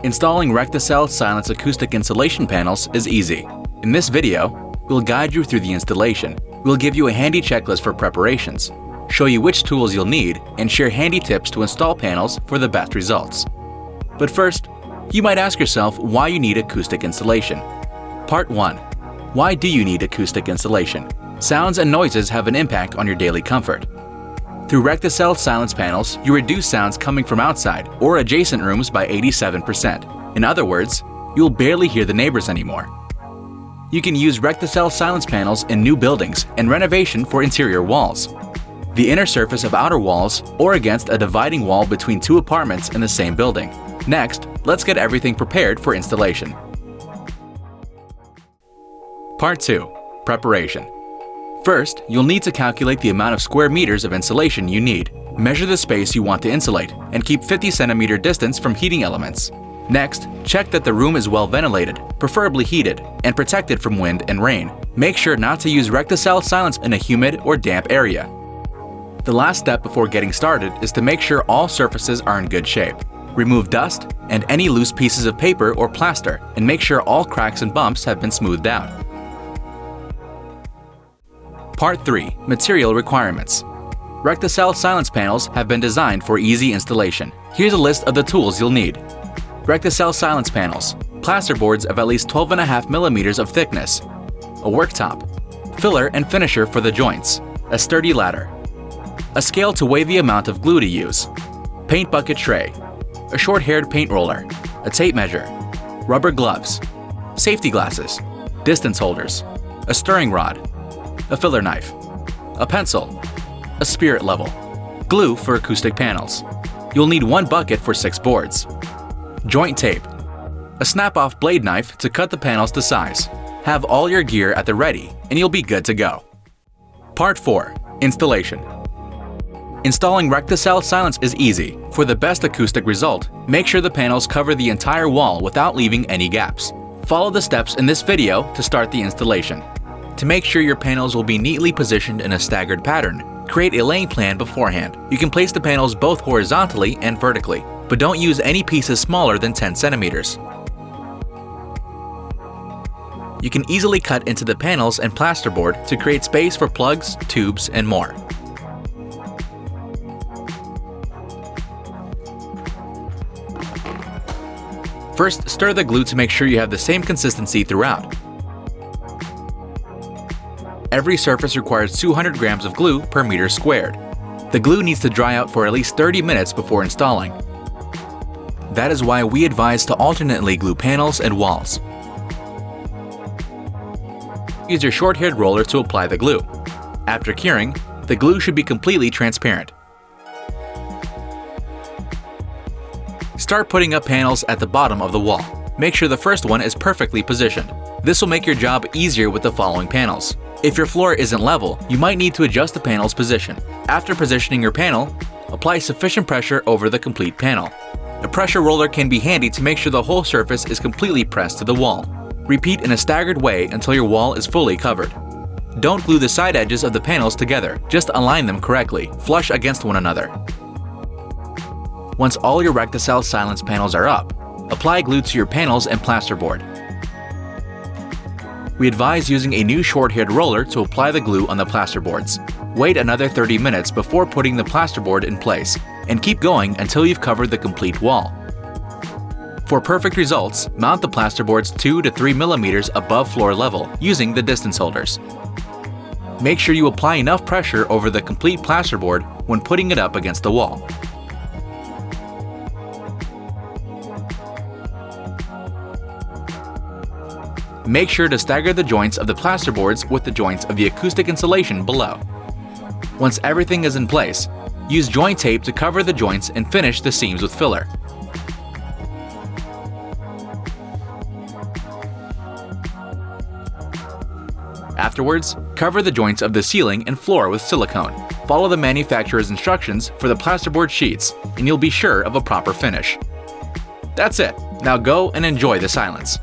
Installing Recticel silence acoustic insulation panels is easy. In this video, we'll guide you through the installation. We'll give you a handy checklist for preparations, show you which tools you'll need, and share handy tips to install panels for the best results. But first, you might ask yourself why you need acoustic insulation. Part 1. Why do you need acoustic insulation? Sounds and noises have an impact on your daily comfort. Through Recticel silence panels, you reduce sounds coming from outside or adjacent rooms by 87%. In other words, you'll barely hear the neighbors anymore. You can use Recticel silence panels in new buildings and renovation for interior walls, the inner surface of outer walls, or against a dividing wall between two apartments in the same building. Next, let's get everything prepared for installation. Part 2. Preparation. First, you'll need to calculate the amount of square meters of insulation you need. Measure the space you want to insulate and keep 50 cm distance from heating elements. Next, check that the room is well ventilated, preferably heated, and protected from wind and rain. Make sure not to use Recticel silence in a humid or damp area. The last step before getting started is to make sure all surfaces are in good shape. Remove dust and any loose pieces of paper or plaster, and make sure all cracks and bumps have been smoothed out. Part 3. Material requirements. Recticel silence panels have been designed for easy installation. Here's a list of the tools you'll need. Recticel silence panels, plasterboards of at least 12.5 mm of thickness, a worktop, filler and finisher for the joints, a sturdy ladder, a scale to weigh the amount of glue to use, paint bucket tray, a short-haired paint roller, a tape measure, rubber gloves, safety glasses, distance holders, a stirring rod, a filler knife, a pencil, a spirit level, glue for acoustic panels. You'll need one bucket for 6 boards, joint tape, a snap-off blade knife to cut the panels to size. Have all your gear at the ready and you'll be good to go. Part 4. Installation. Installing Recticel silence is easy. For the best acoustic result, make sure the panels cover the entire wall without leaving any gaps. Follow the steps in this video to start the installation. To make sure your panels will be neatly positioned in a staggered pattern, create a laying plan beforehand. You can place the panels both horizontally and vertically, but don't use any pieces smaller than 10 centimeters. You can easily cut into the panels and plasterboard to create space for plugs, tubes, and more. First, stir the glue to make sure you have the same consistency throughout. Every surface requires 200 grams of glue per meter squared. The glue needs to dry out for at least 30 minutes before installing. That is why we advise to alternately glue panels and walls. Use your short-haired roller to apply the glue. After curing, the glue should be completely transparent. Start putting up panels at the bottom of the wall. Make sure the first one is perfectly positioned. This will make your job easier with the following panels. If your floor isn't level, you might need to adjust the panel's position. After positioning your panel, apply sufficient pressure over the complete panel. A pressure roller can be handy to make sure the whole surface is completely pressed to the wall. Repeat in a staggered way until your wall is fully covered. Don't glue the side edges of the panels together, just align them correctly, flush against one another. Once all your Recticel silence panels are up, apply glue to your panels and plasterboard. We advise using a new short-haired roller to apply the glue on the plasterboards. Wait another 30 minutes before putting the plasterboard in place, and keep going until you've covered the complete wall. For perfect results, mount the plasterboards 2 to 3 mm above floor level using the distance holders. Make sure you apply enough pressure over the complete plasterboard when putting it up against the wall. Make sure to stagger the joints of the plasterboards with the joints of the acoustic insulation below. Once everything is in place, use joint tape to cover the joints and finish the seams with filler. Afterwards, cover the joints of the ceiling and floor with silicone. Follow the manufacturer's instructions for the plasterboard sheets, and you'll be sure of a proper finish. That's it. Now go and enjoy the silence.